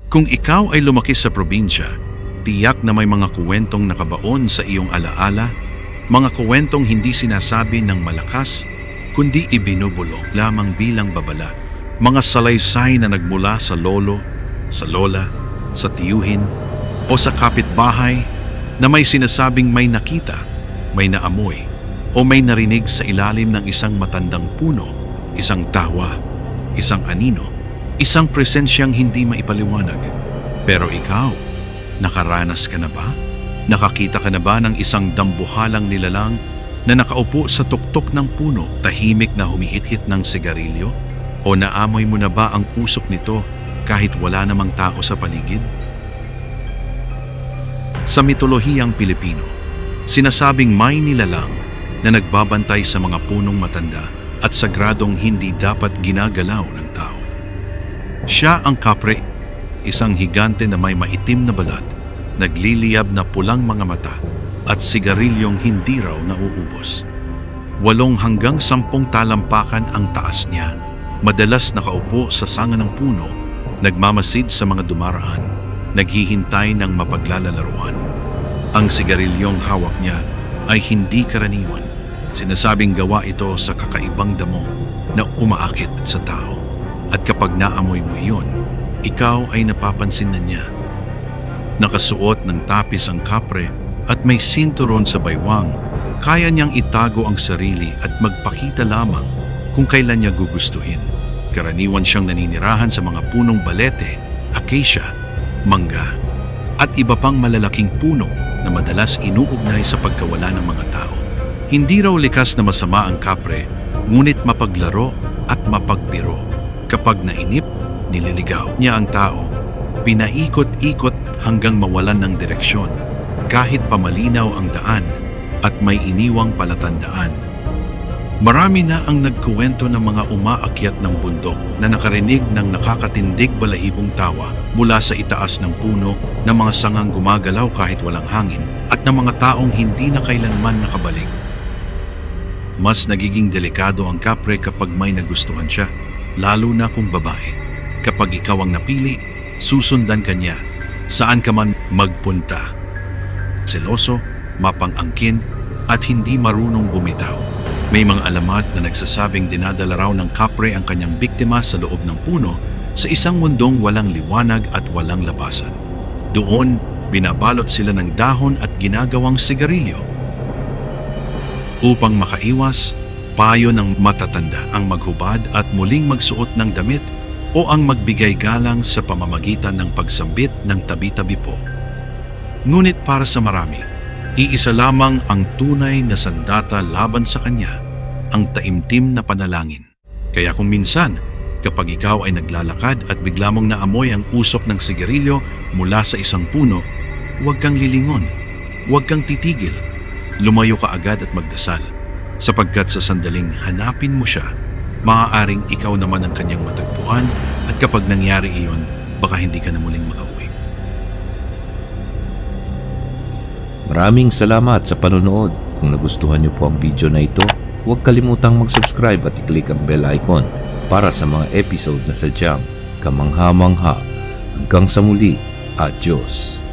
Kung ikaw ay lumaki sa probinsya, tiyak na may mga kuwentong nakabaon sa iyong alaala, mga kuwentong hindi sinasabi ng malakas, kundi ibinubulong lamang bilang babala. Mga salaysay na nagmula sa lolo, sa lola, sa tiyuhin, o sa kapitbahay na may sinasabing may nakita, may naamoy, o may narinig sa ilalim ng isang matandang puno, isang tawa, isang anino, isang presensyang hindi maipaliwanag. Pero ikaw, nakaranas ka na ba? Nakakita ka na ba ng isang dambuhalang nilalang na nakaupo sa tuktok ng puno, tahimik na humihit-hit ng sigarilyo? O naamoy mo na ba ang usok nito kahit wala namang tao sa paligid? Sa mitolohiyang Pilipino, sinasabing may nilalang na nagbabantay sa mga punong matanda at sagradong hindi dapat ginagalaw ng tao. Siya ang kapre, isang higante na may maitim na balat, nagliliyab na pulang mga mata at sigarilyong hindi raw nauubos. 8 hanggang 10 talampakan ang taas niya. Madalas nakaupo sa sanga ng puno, nagmamasid sa mga dumaraan, naghihintay ng mapaglalalaruan. Ang sigarilyong hawak niya ay hindi karaniwan. Sinasabing gawa ito sa kakaibang damo na umaakit sa tao. At kapag naamoy mo iyon, ikaw ay napapansin na niya. Nakasuot ng tapis ang kapre at may sinturon sa baywang, kaya niyang itago ang sarili at magpakita lamang kung kailan niya gugustuhin. Karaniwan siyang naninirahan sa mga punong balete, acacia, mangga, at iba pang malalaking puno na madalas inuugnay sa pagkawala ng mga tao. Hindi raw likas na masama ang kapre, ngunit mapaglaro at mapagbiro. Kapag nainip, nililigaw niya ang tao, pinaikot-ikot hanggang mawalan ng direksyon, kahit pamalinaw ang daan at may iniwang palatandaan. Marami na ang nagkuwento ng mga umaakyat ng bundok na nakarinig ng nakakatindig balahibong tawa mula sa itaas ng puno, ng mga sangang gumagalaw kahit walang hangin at ng mga taong hindi na kailanman nakabalik. Mas nagiging delikado ang kapre kapag may nagustuhan siya, lalo na kung babae. Kapag ikaw ang napili, susundan ka niya, saan ka man magpunta. Seloso, mapang-angkin, at hindi marunong bumitaw. May mga alamat na nagsasabing dinadala raw ng kapre ang kanyang biktima sa loob ng puno sa isang mundong walang liwanag at walang labasan. Doon, binabalot sila ng dahon at ginagawang sigarilyo. Upang makaiwas, payo ng matatanda ang maghubad at muling magsuot ng damit o ang magbigay galang sa pamamagitan ng pagsambit ng tabi-tabi po. Ngunit para sa marami, iisa lamang ang tunay na sandata laban sa kanya, ang taimtim na panalangin. Kaya kung minsan, kapag ikaw ay naglalakad at bigla mong naamoy ang usok ng sigarilyo mula sa isang puno, huwag kang lilingon, huwag kang titigil. Lumayo ka agad at magdasal, sapagkat sa sandaling hanapin mo siya, maaaring ikaw naman ang kanyang matagpuan at kapag nangyari iyon, baka hindi ka na muling makauwi. Maraming salamat sa panonood. Kung nagustuhan niyo po ang video na ito, huwag kalimutang mag-subscribe at i-click ang bell icon para sa mga episode na sadyang kamangha-mangha. Hanggang sa muli, adios.